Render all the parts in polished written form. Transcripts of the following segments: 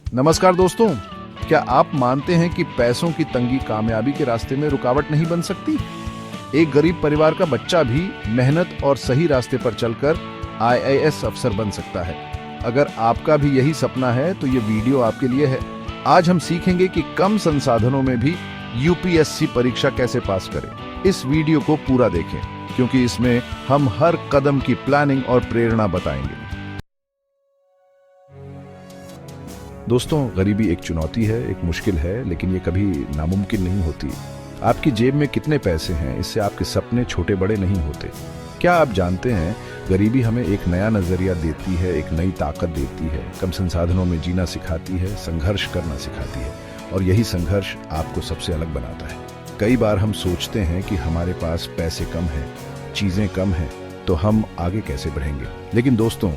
नमस्कार दोस्तों, क्या आप मानते हैं कि पैसों की तंगी कामयाबी के रास्ते में रुकावट नहीं बन सकती? एक गरीब परिवार का बच्चा भी मेहनत और सही रास्ते पर चलकर आईएएस अफसर बन सकता है। अगर आपका भी यही सपना है तो ये वीडियो आपके लिए है। आज हम सीखेंगे कि कम संसाधनों में भी यूपीएससी परीक्षा कैसे पास करें। इस वीडियो को पूरा देखें क्योंकि इसमें हम हर कदम की प्लानिंग और प्रेरणा बताएंगे। दोस्तों, गरीबी एक चुनौती है, एक मुश्किल है, लेकिन ये कभी नामुमकिन नहीं होती। आपकी जेब में कितने पैसे हैं, इससे आपके सपने छोटे बड़े नहीं होते। क्या आप जानते हैं, गरीबी हमें एक नया नजरिया देती है, एक नई ताकत देती है, कम संसाधनों में जीना सिखाती है, संघर्ष करना सिखाती है, और यही संघर्ष आपको सबसे अलग बनाता है। कई बार हम सोचते हैं कि हमारे पास पैसे कम हैं, चीजें कम हैं, तो हम आगे कैसे बढ़ेंगे। लेकिन दोस्तों,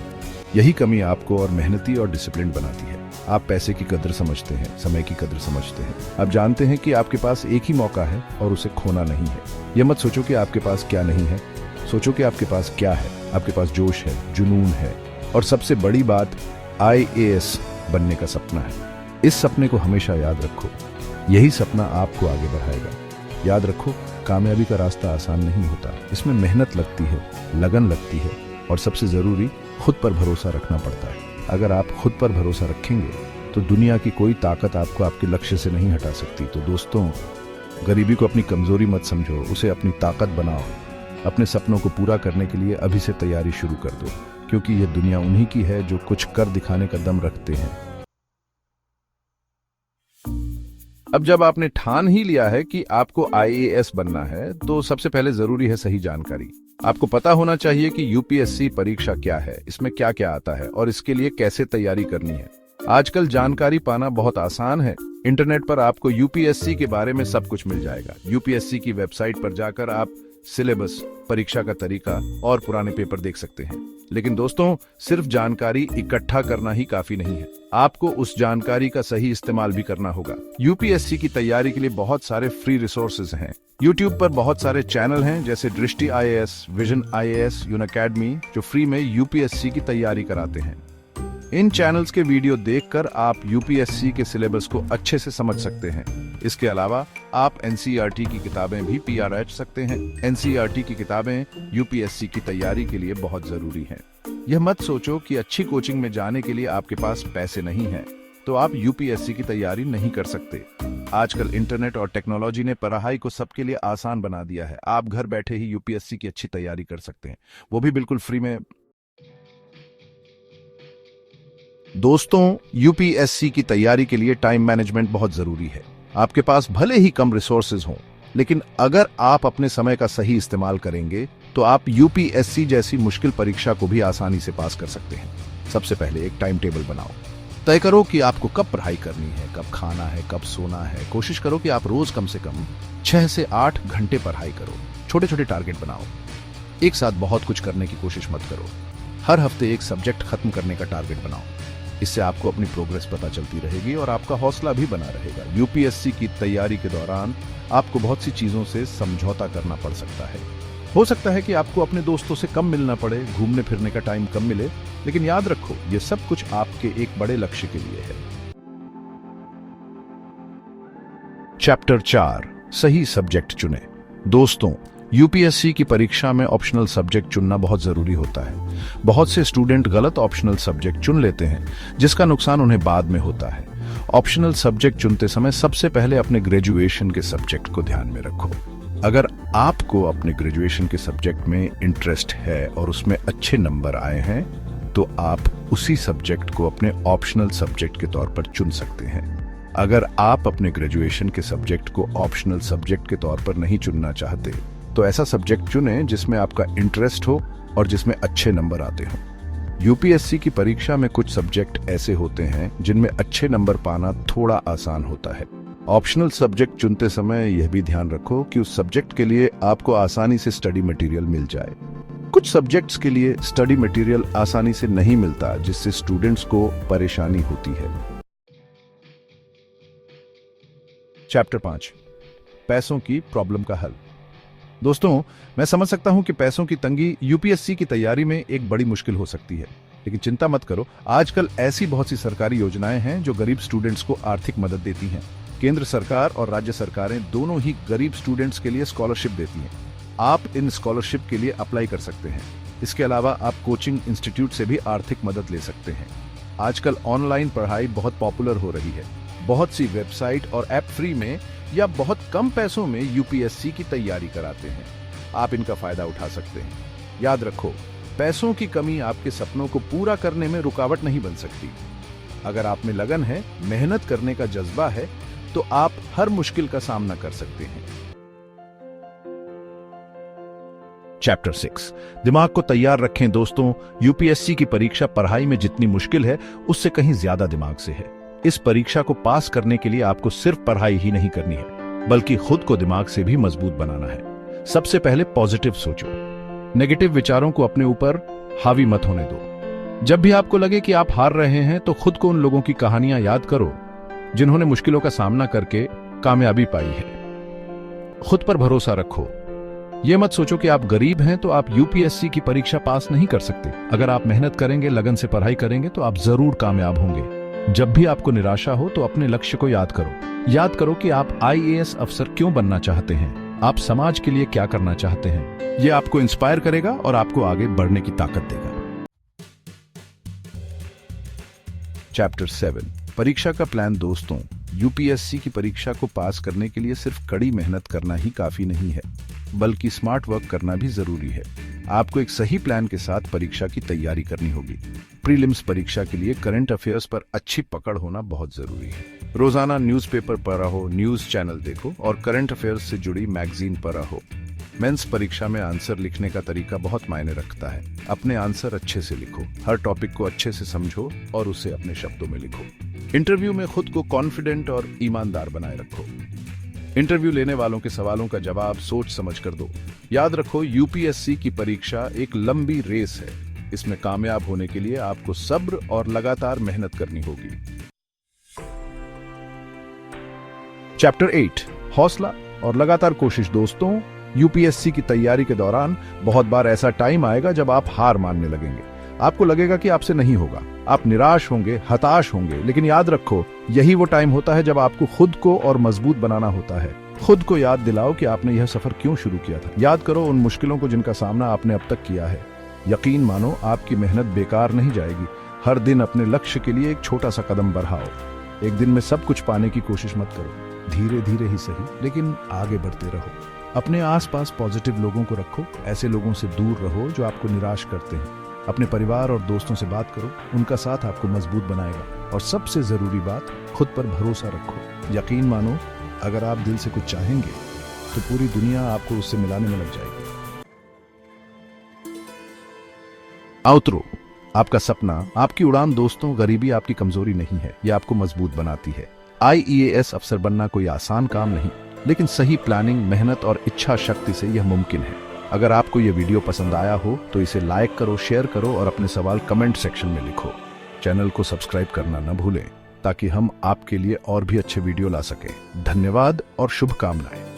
यही कमी आपको और मेहनती और डिसिप्लिन बनाती है। आप पैसे की कदर समझते हैं, समय की कदर समझते हैं। आप जानते हैं कि आपके पास एक ही मौका है और उसे खोना नहीं है। यह मत सोचो कि आपके पास क्या नहीं है, सोचो कि आपके पास क्या है। आपके पास जोश है, जुनून है, और सबसे बड़ी बात, आईएएस बनने का सपना है। इस सपने को हमेशा याद रखो, यही सपना आपको आगे बढ़ाएगा। याद रखो, कामयाबी का रास्ता आसान नहीं होता, इसमें मेहनत लगती है, लगन लगती है, और सबसे जरूरी, खुद पर भरोसा रखना पड़ता है। अगर आप खुद पर भरोसा रखेंगे तो दुनिया की कोई ताकत आपको आपके लक्ष्य से नहीं हटा सकती। तो दोस्तों, गरीबी को अपनी कमजोरी मत समझो, उसे अपनी ताकत बनाओ। अपने सपनों को पूरा करने के लिए अभी से तैयारी शुरू कर दो, क्योंकि यह दुनिया उन्हीं की है जो कुछ कर दिखाने का दम रखते हैं। अब जब आपने ठान ही लिया है कि आपको आईएएस बनना है, तो सबसे पहले जरूरी है सही जानकारी। आपको पता होना चाहिए कि यूपीएससी परीक्षा क्या है, इसमें क्या क्या आता है और इसके लिए कैसे तैयारी करनी है। आजकल जानकारी पाना बहुत आसान है। इंटरनेट पर आपको यूपीएससी के बारे में सब कुछ मिल जाएगा। यूपीएससी की वेबसाइट पर जाकर आप सिलेबस, परीक्षा का तरीका और पुराने पेपर देख सकते हैं। लेकिन दोस्तों, सिर्फ जानकारी इकट्ठा करना ही काफी नहीं है, आपको उस जानकारी का सही इस्तेमाल भी करना होगा। यूपीएससी की तैयारी के लिए बहुत सारे फ्री रिसोर्सेज हैं। यूट्यूब पर बहुत सारे चैनल हैं, जैसे दृष्टि आईएएस, विजन आईएएस, यूनअकैडमी, जो फ्री में यूपीएससी की तैयारी कराते हैं। इन चैनल्स के वीडियो देखकर आप यूपीएससी के सिलेबस को अच्छे से समझ सकते हैं। इसके अलावा आप एनसीईआरटी की किताबें भी पीआरएच सकते हैं। एनसीईआरटी की किताबें यूपीएससी की तैयारी के लिए बहुत जरूरी हैं। यह मत सोचो कि अच्छी कोचिंग में जाने के लिए आपके पास पैसे नहीं हैं, तो आप यूपीएससी की तैयारी नहीं कर सकते। आजकल इंटरनेट और टेक्नोलॉजी ने पढ़ाई को सबके लिए आसान बना दिया है। आप घर बैठे ही यूपीएससी की अच्छी तैयारी कर सकते हैं, वो भी बिल्कुल फ्री में। दोस्तों, यूपीएससी की तैयारी के लिए टाइम मैनेजमेंट बहुत जरूरी है। आपके पास भले ही कम रिसोर्सेज हों, लेकिन अगर आप अपने समय का सही इस्तेमाल करेंगे तो आप यूपीएससी जैसी मुश्किल परीक्षा को भी आसानी से पास कर सकते हैं। सबसे पहले एक टाइम टेबल बनाओ। तय करो कि आपको कब पढ़ाई करनी है, कब खाना है, कब सोना है। कोशिश करो कि आप रोज कम से कम 6 से 8 घंटे पढ़ाई करो। छोटे छोटे टारगेट बनाओ। एक साथ बहुत कुछ करने की कोशिश मत करो। हर हफ्ते एक सब्जेक्ट खत्म करने का टारगेट बनाओ। इससे आपको अपनी प्रोग्रेस पता चलती रहेगी और आपका हौसला भी बना रहेगा। यूपीएससी की तैयारी के दौरान आपको बहुत सी चीजों से समझौता करना पड़ सकता है। हो सकता है कि आपको अपने दोस्तों से कम मिलना पड़े, घूमने फिरने का टाइम कम मिले, लेकिन याद रखो, ये सब कुछ आपके एक बड़े लक्ष्य के लिए है। चैप्टर 4, सही सब्जेक्ट चुने। दोस्तों, यूपीएससी की परीक्षा में ऑप्शनल सब्जेक्ट चुनना बहुत जरूरी होता है। बहुत से स्टूडेंट गलत ऑप्शनल सब्जेक्ट चुन लेते हैं, जिसका नुकसान उन्हें बाद में होता है। ऑप्शनल सब्जेक्ट चुनते समय सबसे पहले अपने ग्रेजुएशन के सब्जेक्ट को ध्यान में रखो। अगर आपको अपने ग्रेजुएशन के सब्जेक्ट में इंटरेस्ट है और उसमें अच्छे नंबर आए हैं, तो आप उसी सब्जेक्ट को अपने ऑप्शनल सब्जेक्ट के तौर पर चुन सकते हैं। अगर आप अपने ग्रेजुएशन के सब्जेक्ट को ऑप्शनल सब्जेक्ट के तौर पर नहीं चुनना चाहते, तो ऐसा सब्जेक्ट चुनें जिसमें आपका इंटरेस्ट हो और जिसमें अच्छे नंबर आते हों। यूपीएससी की परीक्षा में कुछ सब्जेक्ट ऐसे होते हैं जिनमें अच्छे नंबर पाना थोड़ा आसान होता है। ऑप्शनल सब्जेक्ट चुनते समय यह भी ध्यान रखो कि उस सब्जेक्ट के लिए आपको आसानी से स्टडी मटेरियल मिल जाए। कुछ सब्जेक्ट्स के लिए स्टडी मटेरियल आसानी से नहीं मिलता, जिससे स्टूडेंट्स को परेशानी होती है। चैप्टर 5, पैसों की प्रॉब्लम का हल। दोस्तों, मैं समझ सकता हूं कि पैसों की तंगी यूपीएससी की तैयारी में एक बड़ी मुश्किल हो सकती है, लेकिन चिंता मत करो, आजकल ऐसी बहुत सी सरकारी योजनाएं हैं जो गरीब स्टूडेंट्स को आर्थिक मदद देती हैं। केंद्र सरकार और राज्य सरकारें दोनों ही गरीब स्टूडेंट्स के लिए स्कॉलरशिप देती हैं। आप इन स्कॉलरशिप के लिए अप्लाई कर सकते हैं। इसके अलावा आप कोचिंग इंस्टीट्यूट से भी आर्थिक मदद ले सकते हैं। आजकल ऑनलाइन पढ़ाई बहुत पॉपुलर हो रही है। बहुत सी वेबसाइट और ऐप फ्री में या बहुत कम पैसों में यूपीएससी की तैयारी कराते हैं। आप इनका फायदा उठा सकते हैं। याद रखो, पैसों की कमी आपके सपनों को पूरा करने में रुकावट नहीं बन सकती। अगर आप में लगन है, मेहनत करने का जज्बा है, तो आप हर मुश्किल का सामना कर सकते हैं। चैप्टर 6, दिमाग को तैयार रखें दोस्तों। यूपीएससी की परीक्षा पढ़ाई में जितनी मुश्किल है, उससे कहीं ज्यादा दिमाग से है। इस परीक्षा को पास करने के लिए आपको सिर्फ पढ़ाई ही नहीं करनी है, बल्कि खुद को दिमाग से भी मजबूत बनाना है। सबसे पहले पॉजिटिव सोचो। नेगेटिव विचारों को अपने ऊपर हावी मत होने दो। जब भी आपको लगे कि आप हार रहे हैं, तो खुद को उन लोगों की कहानियां याद करो जिन्होंने मुश्किलों का सामना करके कामयाबी पाई है। खुद पर भरोसा रखो। यह मत सोचो कि आप गरीब हैं तो आप यूपीएससी की परीक्षा पास नहीं कर सकते। अगर आप मेहनत करेंगे, लगन से पढ़ाई करेंगे, तो आप जरूर कामयाब होंगे। जब भी आपको निराशा हो तो अपने लक्ष्य को याद करो। याद करो कि आप आईएएस अफसर क्यों बनना चाहते हैं, आप समाज के लिए क्या करना चाहते हैं। यह आपको इंस्पायर करेगा और आपको आगे बढ़ने की ताकत देगा। चैप्टर 7, परीक्षा का प्लान दोस्तों। यूपीएससी की परीक्षा को पास करने के लिए सिर्फ कड़ी मेहनत करना ही काफी नहीं है, बल्कि स्मार्ट वर्क करना भी जरूरी है। आपको एक सही प्लान के साथ परीक्षा की तैयारी करनी होगी। प्रीलिम्स परीक्षा के लिए करंट अफेयर्स पर अच्छी पकड़ होना बहुत जरूरी है। रोजाना न्यूज़पेपर पढ़ा हो, न्यूज चैनल देखो और करंट अफेयर्स से जुड़ी मैगजीन पढ़ा हो। मेंस परीक्षा में आंसर लिखने का तरीका बहुत मायने रखता है। अपने आंसर अच्छे से लिखो, हर टॉपिक को अच्छे से समझो और उसे अपने शब्दों में लिखो। इंटरव्यू में खुद को कॉन्फिडेंट और ईमानदार बनाए रखो। इंटरव्यू लेने वालों के सवालों का जवाब सोच समझ कर दो। याद रखो, यूपीएससी की परीक्षा एक लंबी रेस है। इसमें कामयाब होने के लिए आपको सब्र और लगातार मेहनत करनी होगी। चैप्टर 8, हौसला और लगातार कोशिश दोस्तों। यूपीएससी की तैयारी के दौरान बहुत बार ऐसा टाइम आएगा जब आप हार मानने लगेंगे। आपको लगेगा कि आपसे नहीं होगा, आप निराश होंगे, हताश होंगे। लेकिन याद रखो, यही वो टाइम होता है जब आपको खुद को और मजबूत बनाना होता है। खुद को याद दिलाओ कि आपने यह सफर क्यों शुरू किया था। याद करो उन मुश्किलों को जिनका सामना आपने अब तक किया है। यकीन मानो, आपकी मेहनत बेकार नहीं जाएगी। हर दिन अपने लक्ष्य के लिए एक छोटा सा कदम बढ़ाओ। एक दिन में सब कुछ पाने की कोशिश मत करो। धीरे धीरे ही सही, लेकिन आगे बढ़ते रहो। अपने आसपास पॉजिटिव लोगों को रखो। ऐसे लोगों से दूर रहो जो आपको निराश करते हैं। अपने परिवार और दोस्तों से बात करो, उनका साथ आपको मजबूत बनाएगा। और सबसे जरूरी बात, खुद पर भरोसा रखो। यकीन मानो, अगर आप दिल से कुछ चाहेंगे तो पूरी दुनिया आपको उससे मिलाने में लग जाएगी। आउटरो, आपका सपना, आपकी उड़ान दोस्तों। गरीबी आपकी कमजोरी नहीं है, यह आपको मजबूत बनाती है। आईएएस अफसर बनना कोई आसान काम नहीं, लेकिन सही प्लानिंग, मेहनत और इच्छा शक्ति से यह मुमकिन है। अगर आपको यह वीडियो पसंद आया हो तो इसे लाइक करो, शेयर करो और अपने सवाल कमेंट सेक्शन में लिखो। चैनल को सब्सक्राइब करना न भूलें ताकि हम आपके लिए और भी अच्छे वीडियो ला सकें। धन्यवाद और शुभकामनाएं।